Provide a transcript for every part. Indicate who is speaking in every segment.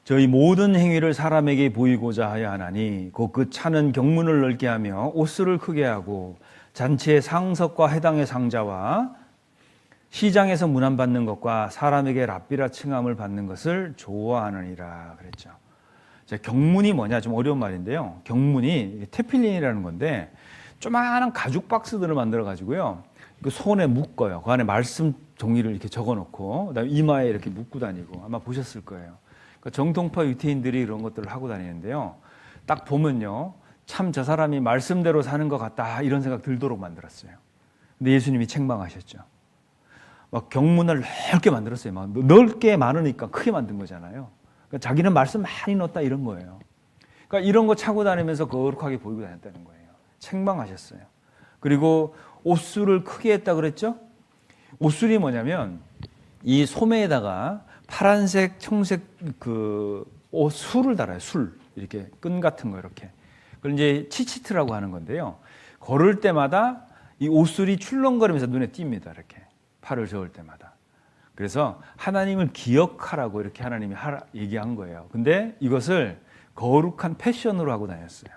Speaker 1: 저희 모든 행위를 사람에게 보이고자 하여 하나니 곧 그 차는 경문을 넓게 하며 옷수를 크게 하고 잔치의 상석과 해당의 상자와 시장에서 문안받는 것과 사람에게 랍비라 칭함을 받는 것을 좋아하느니라 그랬죠. 자, 경문이 뭐냐, 좀 어려운 말인데요. 경문이 테필린이라는 건데 조그마한 가죽 박스들을 만들어 가지고요, 그 손에 묶어요. 그 안에 말씀 종이를 이렇게 적어놓고 그다음에 이마에 이렇게 묶고 다니고, 아마 보셨을 거예요. 그러니까 정통파 유태인들이 이런 것들을 하고 다니는데요, 딱 보면요, 참 저 사람이 말씀대로 사는 것 같다 이런 생각 들도록 만들었어요. 근데 예수님이 책망하셨죠. 막 경문을 넓게 만들었어요. 막 넓게 많으니까 크게 만든 거잖아요. 그러니까 자기는 말씀 많이 넣었다 이런 거예요. 그러니까 이런 거 차고 다니면서 거룩하게 보이고 다녔다는 거예요. 책망하셨어요. 그리고 옷술을 크게 했다 그랬죠? 옷술이 뭐냐면 이 소매에다가 파란색, 청색 그 술을 달아요. 술. 이렇게 끈 같은 거 이렇게. 그걸 이제 치치트라고 하는 건데요. 걸을 때마다 이 옷술이 출렁거리면서 눈에 띕니다. 이렇게. 팔을 저을 때마다. 그래서 하나님을 기억하라고 이렇게 하나님이 얘기한 거예요. 근데 이것을 거룩한 패션으로 하고 다녔어요.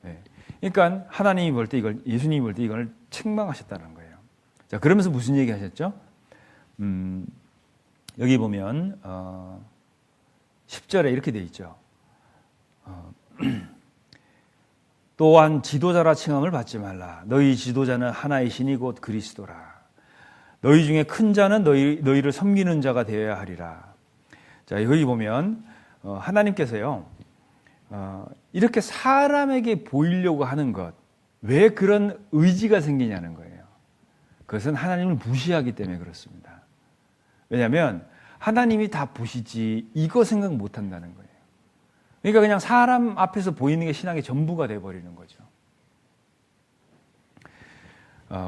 Speaker 1: 네. 그러니까 하나님이 볼 때 이걸, 예수님이 볼 때 이걸 책망하셨다는 거예요. 자, 그러면서 무슨 얘기 하셨죠? 여기 보면 10절에 이렇게 돼 있죠. 또한 지도자라 칭함을 받지 말라. 너희 지도자는 하나의 신이 곧 그리스도라. 너희 중에 큰 자는 너희를 섬기는 자가 되어야 하리라. 자, 여기 보면 하나님께서요, 이렇게 사람에게 보이려고 하는 것, 왜 그런 의지가 생기냐는 거예요. 그것은 하나님을 무시하기 때문에 그렇습니다. 왜냐하면 하나님이 다 보시지 이거 생각 못 한다는 거예요. 그러니까 그냥 사람 앞에서 보이는 게 신앙의 전부가 돼버리는 거죠.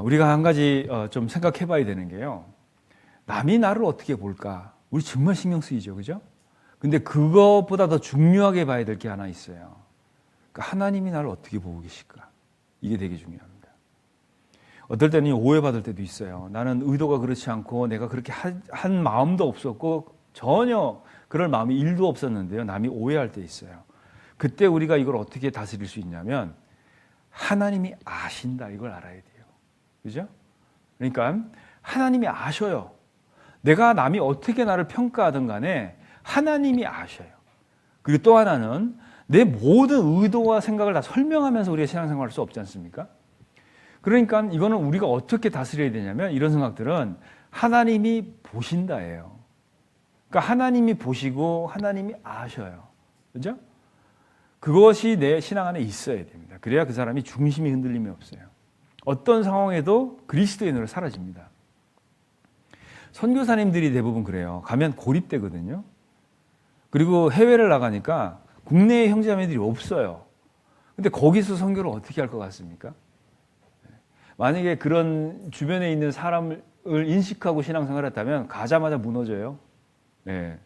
Speaker 1: 우리가 한 가지 좀 생각해 봐야 되는 게요, 남이 나를 어떻게 볼까? 우리 정말 신경 쓰이죠, 그죠? 근데 그것보다 더 중요하게 봐야 될 게 하나 있어요. 그러니까 하나님이 나를 어떻게 보고 계실까? 이게 되게 중요합니다. 어떨 때는 오해받을 때도 있어요. 나는 의도가 그렇지 않고 내가 그렇게 한 마음도 없었고 전혀 그럴 마음이 1도 없었는데요, 남이 오해할 때 있어요. 그때 우리가 이걸 어떻게 다스릴 수 있냐면 하나님이 아신다, 이걸 알아야 돼요. 그죠? 그러니까 하나님이 아셔요. 내가 남이 어떻게 나를 평가하든 간에 하나님이 아셔요. 그리고 또 하나는 내 모든 의도와 생각을 다 설명하면서 우리가 신앙생활을 할 수 없지 않습니까? 그러니까 이거는 우리가 어떻게 다스려야 되냐면 이런 생각들은 하나님이 보신다예요. 그러니까 하나님이 보시고 하나님이 아셔요. 그죠? 그것이 내 신앙 안에 있어야 됩니다. 그래야 그 사람이 중심이 흔들림이 없어요. 어떤 상황에도 그리스도인으로 사라집니다. 선교사님들이 대부분 그래요. 가면 고립되거든요. 그리고 해외를 나가니까 국내에 형제자매들이 없어요. 근데 거기서 선교를 어떻게 할 것 같습니까? 만약에 그런 주변에 있는 사람을 인식하고 신앙생활을 했다면 가자마자 무너져요. 네.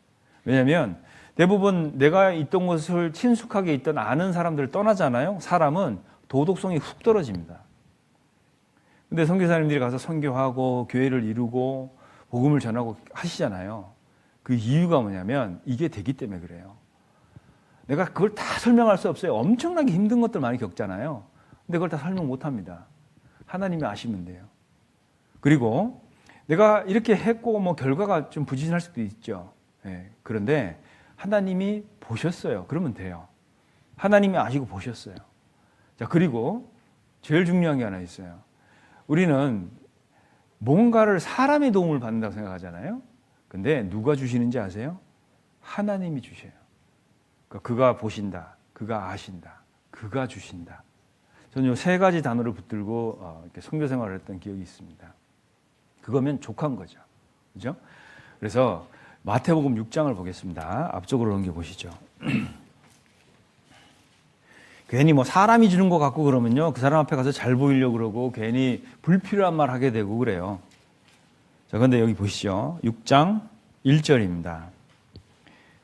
Speaker 1: 왜냐하면 대부분 내가 있던 곳을 친숙하게 있던 아는 사람들을 떠나잖아요. 사람은 도덕성이 훅 떨어집니다. 근데 선교사님들이 가서 선교하고 교회를 이루고 복음을 전하고 하시잖아요. 그 이유가 뭐냐면 이게 되기 때문에 그래요. 내가 그걸 다 설명할 수 없어요. 엄청나게 힘든 것들 많이 겪잖아요. 근데 그걸 다 설명 못 합니다. 하나님이 아시면 돼요. 그리고 내가 이렇게 했고 뭐 결과가 좀 부진할 수도 있죠. 네. 그런데 하나님이 보셨어요. 그러면 돼요. 하나님이 아시고 보셨어요. 자, 그리고 제일 중요한 게 하나 있어요. 우리는 뭔가를 사람의 도움을 받는다고 생각하잖아요. 근데 누가 주시는지 아세요? 하나님이 주셔요. 그러니까 그가 보신다, 그가 아신다, 그가 주신다. 저는 이 세 가지 단어를 붙들고 이렇게 선교 생활을 했던 기억이 있습니다. 그거면 족한 거죠. 그죠? 그래서 마태복음 6장을 보겠습니다. 앞쪽으로 넘겨 보시죠. 괜히 뭐 사람이 주는 것 같고 그러면요, 그 사람 앞에 가서 잘 보이려고 그러고 괜히 불필요한 말 하게 되고 그래요. 자, 그런데 여기 보시죠. 6장 1절입니다.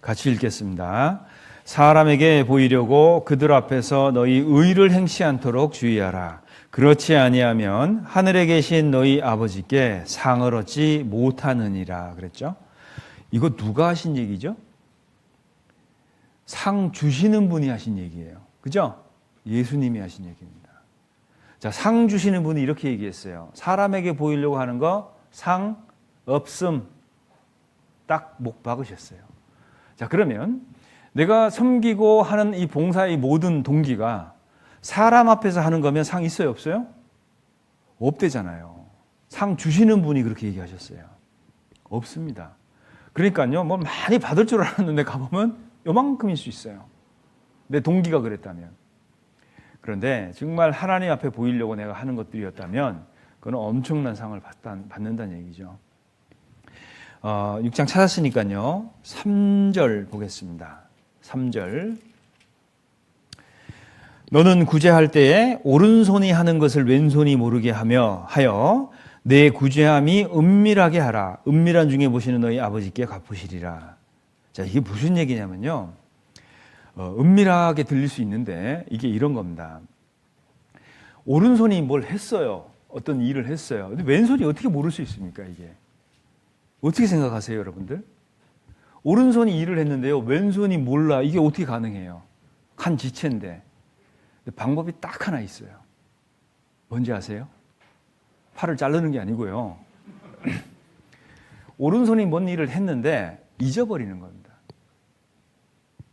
Speaker 1: 같이 읽겠습니다. 사람에게 보이려고 그들 앞에서 너희 의를 행치 않도록 주의하라. 그렇지 아니하면 하늘에 계신 너희 아버지께 상을 얻지 못하느니라 그랬죠. 이거 누가 하신 얘기죠? 상 주시는 분이 하신 얘기예요. 그죠? 예수님이 하신 얘기입니다. 자, 상 주시는 분이 이렇게 얘기했어요. 사람에게 보이려고 하는 거 상 없음. 딱 목 박으셨어요. 자, 그러면 내가 섬기고 하는 이 봉사의 모든 동기가 사람 앞에서 하는 거면 상 있어요, 없어요? 없대잖아요. 상 주시는 분이 그렇게 얘기하셨어요. 없습니다. 그러니까요, 뭐 많이 받을 줄 알았는데 가보면 요만큼일 수 있어요. 내 동기가 그랬다면. 그런데 정말 하나님 앞에 보이려고 내가 하는 것들이었다면 그건 엄청난 상을 받는다는 얘기죠. 6장 찾았으니까요. 3절 보겠습니다. 3절. 너는 구제할 때에 오른손이 하는 것을 왼손이 모르게 하여 내 구제함이 은밀하게 하라. 은밀한 중에 보시는 너희 아버지께 갚으시리라. 자, 이게 무슨 얘기냐면요. 은밀하게 들릴 수 있는데 이게 이런 겁니다. 오른손이 뭘 했어요. 어떤 일을 했어요. 근데 왼손이 어떻게 모를 수 있습니까, 이게? 어떻게 생각하세요, 여러분들? 오른손이 일을 했는데요. 왼손이 몰라. 이게 어떻게 가능해요? 한 지체인데. 방법이 딱 하나 있어요. 뭔지 아세요? 팔을 자르는 게 아니고요. 오른손이 뭔 일을 했는데 잊어버리는 겁니다.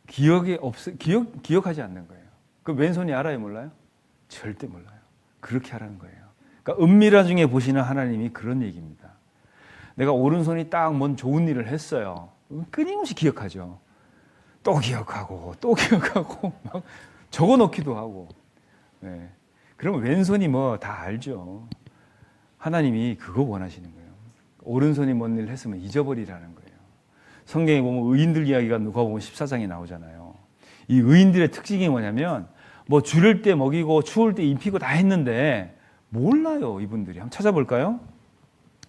Speaker 1: 기억하지 않는 거예요. 그 왼손이 알아요, 몰라요? 절대 몰라요. 그렇게 하라는 거예요. 그러니까 은밀한 중에 보시는 하나님이 그런 얘기입니다. 내가 오른손이 딱 뭔 좋은 일을 했어요. 끊임없이 기억하죠. 또 기억하고 또 기억하고 막 적어놓기도 하고. 네. 그러면 왼손이 뭐 다 알죠. 하나님이 그거 원하시는 거예요. 오른손이 뭔 일을 했으면 잊어버리라는 거예요. 성경에 보면 의인들 이야기가 누가복음 14장에 나오잖아요. 이 의인들의 특징이 뭐냐면 뭐 주를 때 먹이고 추울 때 입히고 다 했는데 몰라요, 이분들이. 한번 찾아볼까요?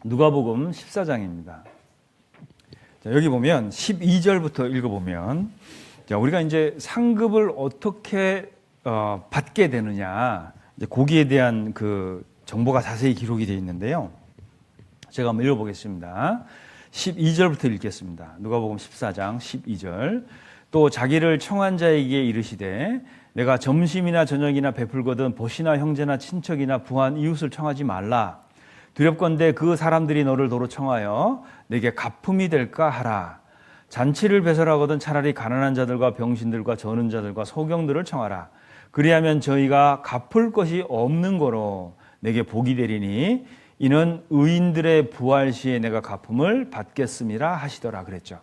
Speaker 1: 누가복음 14장입니다. 자, 여기 보면 12절부터 읽어보면, 자, 우리가 이제 상급을 어떻게 받게 되느냐, 이제 거기에 대한 그 정보가 자세히 기록이 되어 있는데요. 제가 한번 읽어보겠습니다. 12절부터 읽겠습니다. 누가복음 14장 12절. 또 자기를 청한 자에게 이르시되 내가 점심이나 저녁이나 베풀거든 벗이나 형제나 친척이나 부한 이웃을 청하지 말라. 두렵건대 그 사람들이 너를 도로 청하여 내게 갚음이 될까 하라. 잔치를 배설하거든 차라리 가난한 자들과 병신들과 저는 자들과 소경들을 청하라. 그리하면 저희가 갚을 것이 없는 거로 내게 복이 되리니 이는 의인들의 부활 시에 내가 갚음을 받겠음이라 하시더라 그랬죠.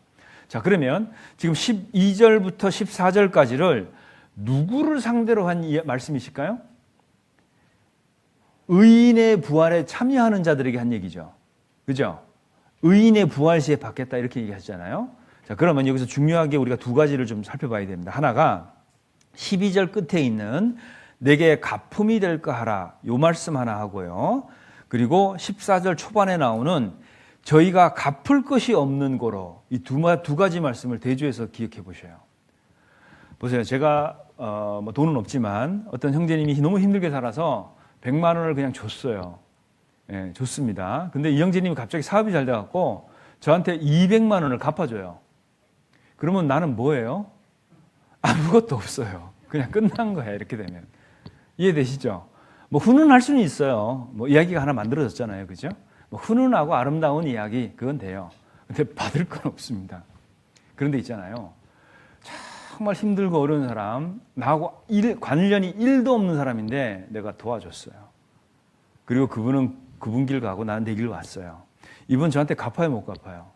Speaker 1: 자, 그러면 지금 12절부터 14절까지를 누구를 상대로 한 말씀이실까요? 의인의 부활에 참여하는 자들에게 한 얘기죠. 그죠? 의인의 부활 시에 받겠다 이렇게 얘기하잖아요. 자, 그러면 여기서 중요하게 우리가 두 가지를 좀 살펴봐야 됩니다. 하나가 12절 끝에 있는 내게 갚음이 될까 하라. 요 말씀 하나 하고요. 그리고 14절 초반에 나오는 저희가 갚을 것이 없는 거로 이 두 가지 말씀을 대조해서 기억해 보셔요. 보세요. 제가 뭐 돈은 없지만 어떤 형제님이 너무 힘들게 살아서 100만 원을 그냥 줬어요. 예, 줬습니다. 근데 이 형제님이 갑자기 사업이 잘 돼갖고 저한테 200만 원을 갚아줘요. 그러면 나는 뭐예요? 아무것도 없어요. 그냥 끝난 거야, 이렇게 되면. 이해되시죠? 뭐 훈훈할 수는 있어요. 뭐 이야기가 하나 만들어졌잖아요. 그죠? 뭐 훈훈하고 아름다운 이야기, 그건 돼요. 근데 받을 건 없습니다. 그런데 있잖아요. 정말 힘들고 어려운 사람, 나하고 관련이 1도 없는 사람인데 내가 도와줬어요. 그리고 그분은 그분 길 가고 나는 내 길 왔어요. 이분 저한테 갚아요, 못 갚아요?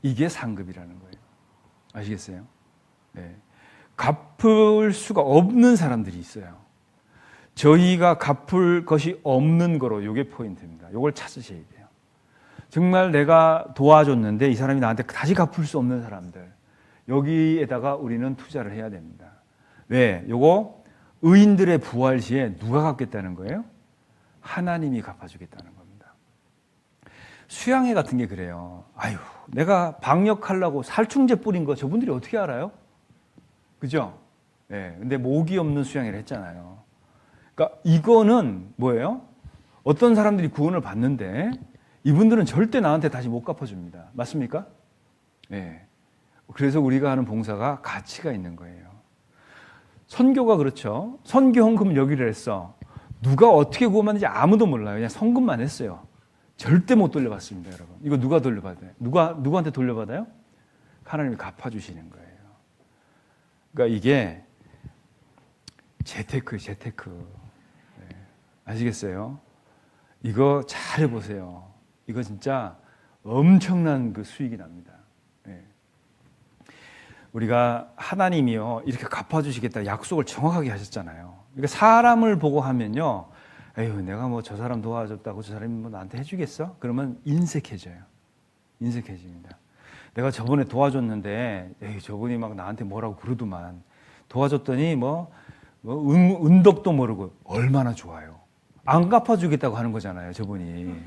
Speaker 1: 이게 상급이라는 거예요. 아시겠어요? 네. 갚을 수가 없는 사람들이 있어요. 저희가 갚을 것이 없는 거로 이게 포인트입니다. 이걸 찾으셔야 돼요. 정말 내가 도와줬는데 이 사람이 나한테 다시 갚을 수 없는 사람들, 여기에다가 우리는 투자를 해야 됩니다. 왜? 요거 의인들의 부활 시에 누가 갚겠다는 거예요? 하나님이 갚아주겠다는 겁니다. 수양회 같은 게 그래요. 아유, 내가 방역하려고 살충제 뿌린 거 저분들이 어떻게 알아요? 그죠? 네, 근데 모기 없는 수양회를 했잖아요. 그러니까 이거는 뭐예요? 어떤 사람들이 구원을 받는데 이분들은 절대 나한테 다시 못 갚아줍니다. 맞습니까? 네. 그래서 우리가 하는 봉사가 가치가 있는 거예요. 선교가 그렇죠. 선교 헌금 여기를 했어. 누가 어떻게 구원받는지 아무도 몰라요. 그냥 헌금만 했어요. 절대 못 돌려받습니다, 여러분. 이거 누가 돌려받아요? 누구한테 돌려받아요? 하나님이 갚아주시는 거예요. 그러니까 이게 재테크. 네. 아시겠어요? 이거 잘 해보세요. 이거 진짜 엄청난 그 수익이 납니다. 네. 우리가 하나님이요 이렇게 갚아주시겠다 약속을 정확하게 하셨잖아요. 그러니까 사람을 보고 하면요, 에휴 내가 뭐 저 사람 도와줬다고 저 사람이 뭐 나한테 해주겠어? 그러면 인색해져요. 인색해집니다. 내가 저번에 도와줬는데, 에이 저분이 막 나한테 뭐라고 그러더만, 도와줬더니 은덕도 모르고 얼마나 좋아요. 안 갚아주겠다고 하는 거잖아요, 저분이.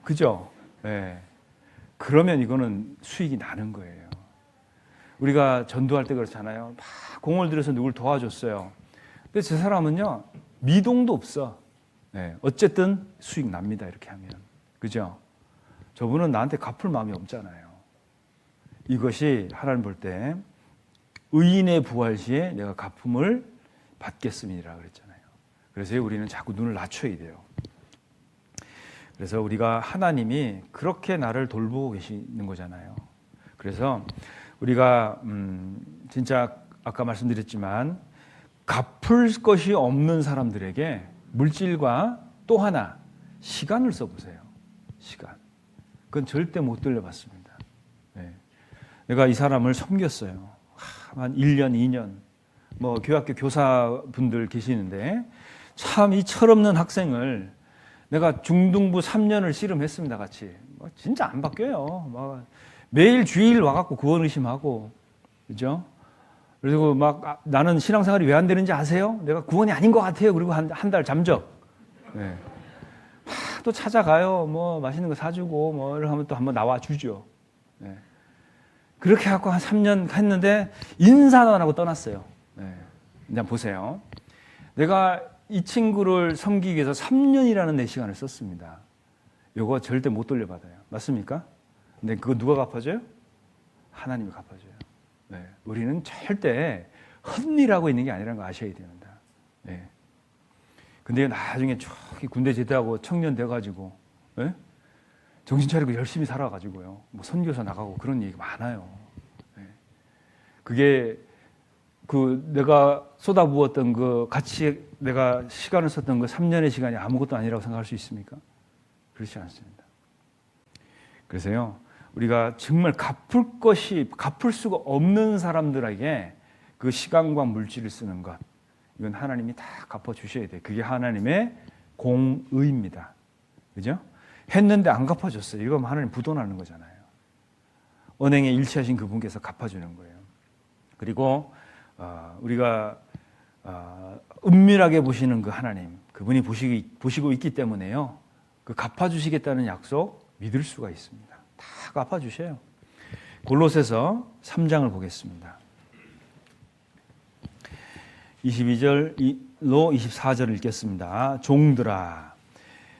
Speaker 1: 그죠? 네. 그러면 이거는 수익이 나는 거예요. 우리가 전도할 때 그렇잖아요. 막 공을 들여서 누굴 도와줬어요. 근데 저 사람은요, 미동도 없어. 네. 어쨌든 수익 납니다, 이렇게 하면. 그죠? 저분은 나한테 갚을 마음이 없잖아요. 이것이 하나님 볼 때 의인의 부활 시에 내가 갚음을 받겠음이라 그랬잖아요. 그래서 우리는 자꾸 눈을 낮춰야 돼요. 그래서 우리가 하나님이 그렇게 나를 돌보고 계시는 거잖아요. 그래서 우리가 진짜 아까 말씀드렸지만 갚을 것이 없는 사람들에게 물질과 또 하나 시간을 써보세요. 시간. 그건 절대 못 돌려받습니다. 네. 내가 이 사람을 섬겼어요. 한 1년, 2년. 뭐 교학교 교사분들 계시는데 참 이 철없는 학생을 내가 중등부 3년을 씨름했습니다, 같이. 진짜 안 바뀌어요. 매일 주일 와갖고 구원 의심하고, 그죠? 그리고 나는 신앙생활이 왜 안 되는지 아세요? 내가 구원이 아닌 것 같아요. 그리고 한 달 잠적. 네. 또 찾아가요. 뭐 맛있는 거 사주고 뭐 이렇게 하면 또 한번 나와 주죠. 네. 그렇게 해갖고 한 3년 했는데 인사도 안 하고 떠났어요. 네. 그냥 보세요. 내가 이 친구를 섬기기 위해서 3년이라는 내 시간을 썼습니다. 이거 절대 못 돌려받아요. 맞습니까? 근데 그거 누가 갚아줘요? 하나님이 갚아줘요. 네. 우리는 절대 헛일하고 있는 게 아니라는 거 아셔야 됩니다. 네. 근데 나중에 저기 군대 제대하고 청년 돼가지고, 네? 정신 차리고 열심히 살아가지고요. 뭐 선교사 나가고 그런 얘기 많아요. 네. 그게 내가 쏟아부었던 같이 내가 시간을 썼던 3년의 시간이 아무것도 아니라고 생각할 수 있습니까? 그렇지 않습니다. 그래서요, 우리가 정말 갚을 수가 없는 사람들에게 그 시간과 물질을 쓰는 것, 이건 하나님이 다 갚아주셔야 돼요. 그게 하나님의 공의입니다. 그죠? 했는데 안 갚아줬어요. 이거 하나님 부도나는 거잖아요. 은행에 일치하신 그분께서 갚아주는 거예요. 그리고 우리가 은밀하게 보시는 그 하나님, 그분이 보시고 있기 때문에요. 그 갚아주시겠다는 약속 믿을 수가 있습니다. 다 갚아주셔요. 골로새서 3장을 보겠습니다. 22절로 24절을 읽겠습니다. 종들아,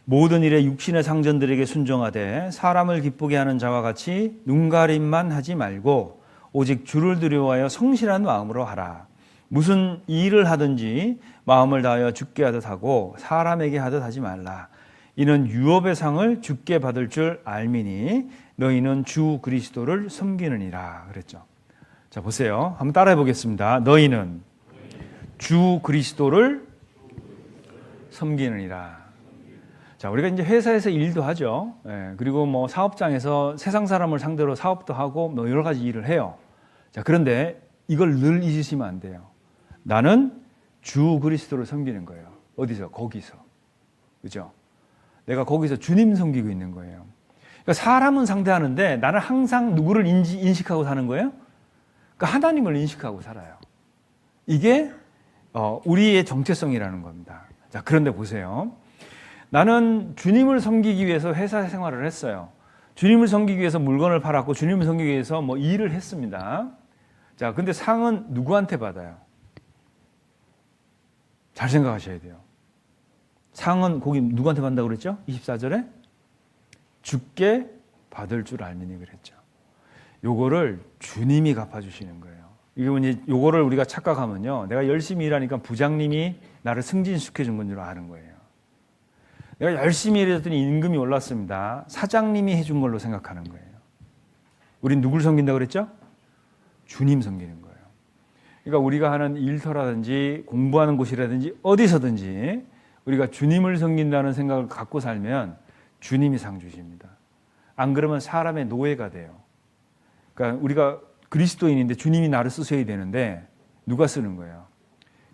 Speaker 1: 모든 일에 육신의 상전들에게 순종하되 사람을 기쁘게 하는 자와 같이 눈가림만 하지 말고 오직 주를 두려워하여 성실한 마음으로 하라. 무슨 일을 하든지 마음을 다하여 주께 하듯 하고 사람에게 하듯 하지 말라. 이는 유업의 상을 주께 받을 줄 알미니 너희는 주 그리스도를 섬기느니라 그랬죠. 자, 보세요. 한번 따라해 보겠습니다. 너희는 주 그리스도를 섬기느니라. 자, 우리가 이제 회사에서 일도 하죠. 예, 그리고 뭐 사업장에서 세상 사람을 상대로 사업도 하고 뭐 여러 가지 일을 해요. 자, 그런데 이걸 늘 잊으시면 안 돼요. 나는 주 그리스도를 섬기는 거예요. 어디서? 거기서. 그죠? 내가 거기서 주님 섬기고 있는 거예요. 그러니까 사람은 상대하는데 나는 항상 누구를 인식하고 사는 거예요? 그러니까 하나님을 인식하고 살아요. 이게 우리의 정체성이라는 겁니다. 자, 그런데 보세요. 나는 주님을 섬기기 위해서 회사 생활을 했어요. 주님을 섬기기 위해서 물건을 팔았고 주님을 섬기기 위해서 뭐 일을 했습니다. 자, 근데 상은 누구한테 받아요? 잘 생각하셔야 돼요. 상은 거기 누구한테 받는다고 그랬죠? 24절에 주께 받을 줄 알미니 그랬죠. 요거를 주님이 갚아주시는 거예요. 이게 이제 요거를 우리가 착각하면요, 내가 열심히 일하니까 부장님이 나를 승진시켜 준 건 줄 아는 거예요. 내가 열심히 일했더니 임금이 올랐습니다. 사장님이 해준 걸로 생각하는 거예요. 우린 누굴 섬긴다고 그랬죠? 주님 섬기는 거예요. 그러니까 우리가 하는 일터라든지 공부하는 곳이라든지 어디서든지 우리가 주님을 섬긴다는 생각을 갖고 살면 주님이 상 주십니다. 안 그러면 사람의 노예가 돼요. 그러니까 우리가 그리스도인인데 주님이 나를 쓰셔야 되는데 누가 쓰는 거예요?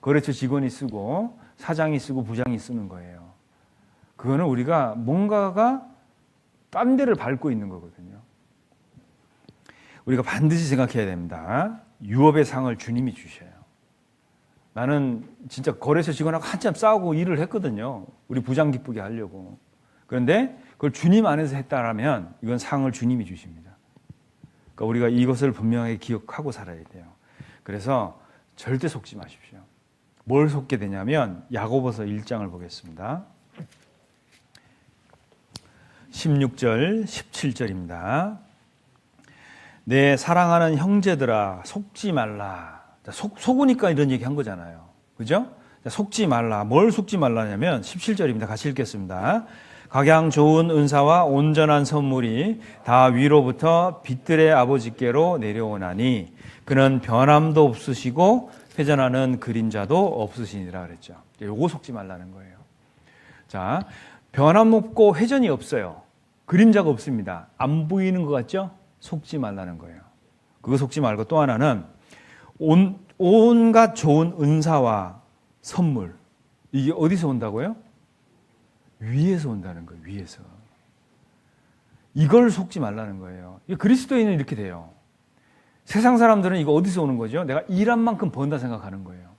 Speaker 1: 거래처 직원이 쓰고 사장이 쓰고 부장이 쓰는 거예요. 그거는 우리가 뭔가가 딴 데를 밟고 있는 거거든요. 우리가 반드시 생각해야 됩니다. 유업의 상을 주님이 주셔요. 나는 진짜 거래처 직원하고 한참 싸우고 일을 했거든요. 우리 부장 기쁘게 하려고. 그런데 그걸 주님 안에서 했다라면 이건 상을 주님이 주십니다. 그러니까 우리가 이것을 분명하게 기억하고 살아야 돼요. 그래서 절대 속지 마십시오. 뭘 속게 되냐면 야고보서 1장을 보겠습니다. 16절, 17절입니다. 내 사랑하는 형제들아 속지 말라. 속으니까 이런 얘기 한 거잖아요. 그죠? 속지 말라. 뭘 속지 말라냐면 17절입니다. 같이 읽겠습니다. 각양 좋은 은사와 온전한 선물이 다 위로부터 빛들의 아버지께로 내려오나니 그는 변함도 없으시고 회전하는 그림자도 없으시니라 그랬죠. 요거 속지 말라는 거예요. 자, 변함 없고 회전이 없어요. 그림자가 없습니다. 안 보이는 것 같죠? 속지 말라는 거예요. 그거 속지 말고 또 하나는 온갖 좋은 은사와 선물. 이게 어디서 온다고요? 위에서 온다는 거예요. 위에서. 이걸 속지 말라는 거예요. 그리스도인은 이렇게 돼요. 세상 사람들은 이거 어디서 오는 거죠? 내가 일한 만큼 번다 생각하는 거예요.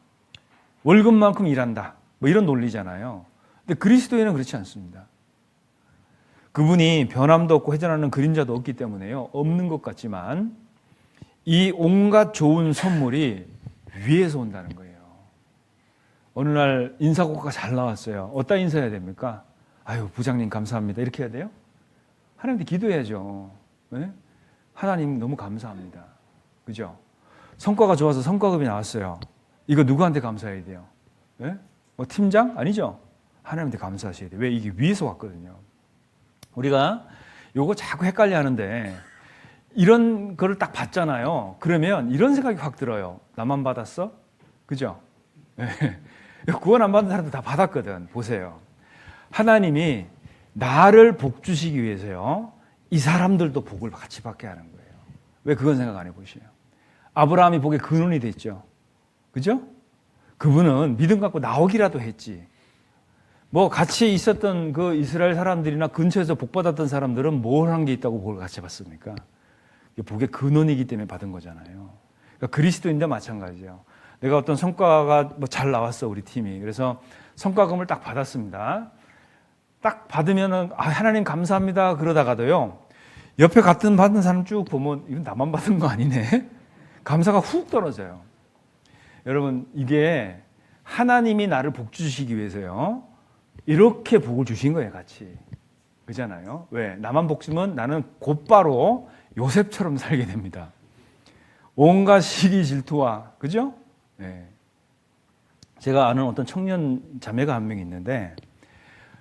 Speaker 1: 월급만큼 일한다. 뭐 이런 논리잖아요. 근데 그리스도인은 그렇지 않습니다. 그분이 변함도 없고 회전하는 그림자도 없기 때문에요. 없는 것 같지만 이 온갖 좋은 선물이 위에서 온다는 거예요. 어느 날 인사고가 잘 나왔어요. 어디다 인사해야 됩니까? 아유, 부장님 감사합니다. 이렇게 해야 돼요? 하나님한테 기도해야죠. 네? 하나님 너무 감사합니다. 그죠? 성과가 좋아서 성과급이 나왔어요. 이거 누구한테 감사해야 돼요? 네? 뭐 팀장? 아니죠? 하나님한테 감사하셔야 돼요. 왜? 이게 위에서 왔거든요. 우리가 요거 자꾸 헷갈려 하는데 이런 거를 딱 봤잖아요. 그러면 이런 생각이 확 들어요. 나만 받았어? 그죠? 네. 구원 안 받은 사람들 다 받았거든. 보세요. 하나님이 나를 복 주시기 위해서요. 이 사람들도 복을 같이 받게 하는 거예요. 왜 그건 생각 안 해보세요? 아브라함이 복의 근원이 됐죠. 그죠? 그분은 믿음 갖고 나오기라도 했지. 뭐 같이 있었던 그 이스라엘 사람들이나 근처에서 복 받았던 사람들은 뭘 한 게 있다고 복을 같이 받습니까? 복의 근원이기 때문에 받은 거잖아요. 그러니까 그리스도인도 마찬가지예요. 내가 어떤 성과가 뭐 잘 나왔어, 우리 팀이. 그래서 성과금을 딱 받았습니다. 딱 받으면은 하나님 감사합니다 그러다가도요. 옆에 같은 받은 사람 쭉 보면 이건 나만 받은 거 아니네. 감사가 훅 떨어져요. 여러분, 이게 하나님이 나를 복 주시기 위해서요. 이렇게 복을 주신 거예요, 같이. 그잖아요. 왜? 나만 복 주면 나는 곧바로 요셉처럼 살게 됩니다. 온갖 시기 질투와, 그죠? 네. 제가 아는 어떤 청년 자매가 한 명 있는데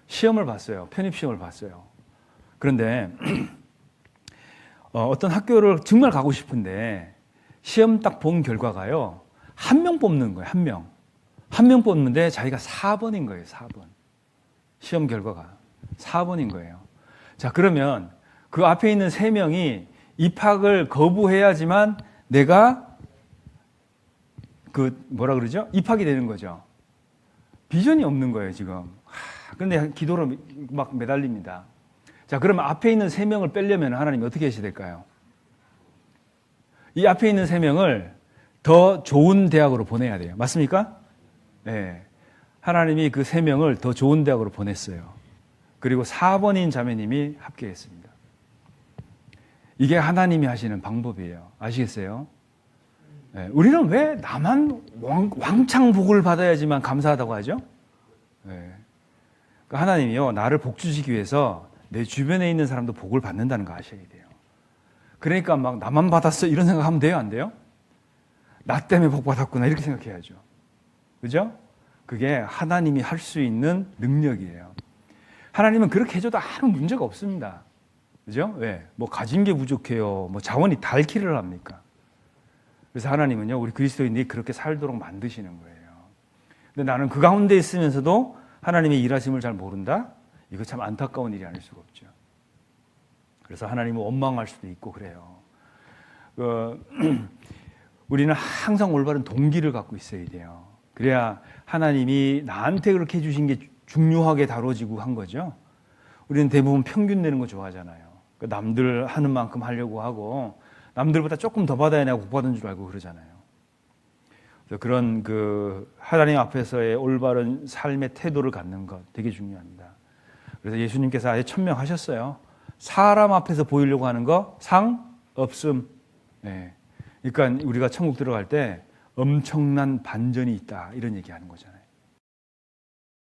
Speaker 1: 시험을 봤어요. 편입시험을 봤어요. 그런데 어떤 학교를 정말 가고 싶은데 시험 딱 본 결과가요. 한 명 뽑는 거예요. 한 명. 한 명 뽑는데 자기가 4번인 거예요. 4번. 시험 결과가 4번인 거예요. 자, 그러면 그 앞에 있는 3명이 입학을 거부해야지만 내가 뭐라 그러죠? 입학이 되는 거죠. 비전이 없는 거예요, 지금. 그런데 기도로 막 매달립니다. 자, 그러면 앞에 있는 3명을 빼려면 하나님이 어떻게 하셔야 될까요? 이 앞에 있는 3명을 더 좋은 대학으로 보내야 돼요. 맞습니까? 네. 하나님이 그 3명을 더 좋은 대학으로 보냈어요. 그리고 4번인 자매님이 합격했습니다. 이게 하나님이 하시는 방법이에요. 아시겠어요? 네. 우리는 왜 나만 왕창 복을 받아야지만 감사하다고 하죠? 네. 그러니까 하나님이요, 나를 복 주시기 위해서 내 주변에 있는 사람도 복을 받는다는 거 아셔야 돼요. 그러니까 막 나만 받았어 이런 생각하면 돼요, 안 돼요? 나 때문에 복 받았구나 이렇게 생각해야죠. 그죠? 그게 하나님이 할 수 있는 능력이에요. 하나님은 그렇게 해줘도 아무 문제가 없습니다. 그죠? 왜? 뭐 가진 게 부족해요. 뭐 자원이 닳기를 합니까? 그래서 하나님은요, 우리 그리스도인들이 그렇게 살도록 만드시는 거예요. 근데 나는 그 가운데 있으면서도 하나님의 일하심을 잘 모른다? 이거 참 안타까운 일이 아닐 수가 없죠. 그래서 하나님은 원망할 수도 있고 그래요. 우리는 항상 올바른 동기를 갖고 있어야 돼요. 그래야 하나님이 나한테 그렇게 해주신 게 중요하게 다뤄지고 한 거죠. 우리는 대부분 평균 내는 거 좋아하잖아요. 남들 하는 만큼 하려고 하고 남들보다 조금 더 받아야 내가 복 받은 줄 알고 그러잖아요. 그래서 그런 하나님 앞에서의 올바른 삶의 태도를 갖는 것 되게 중요합니다. 그래서 예수님께서 아예 천명하셨어요. 사람 앞에서 보이려고 하는 거 상 없음. 네. 그러니까 우리가 천국 들어갈 때 엄청난 반전이 있다 이런 얘기하는 거잖아요.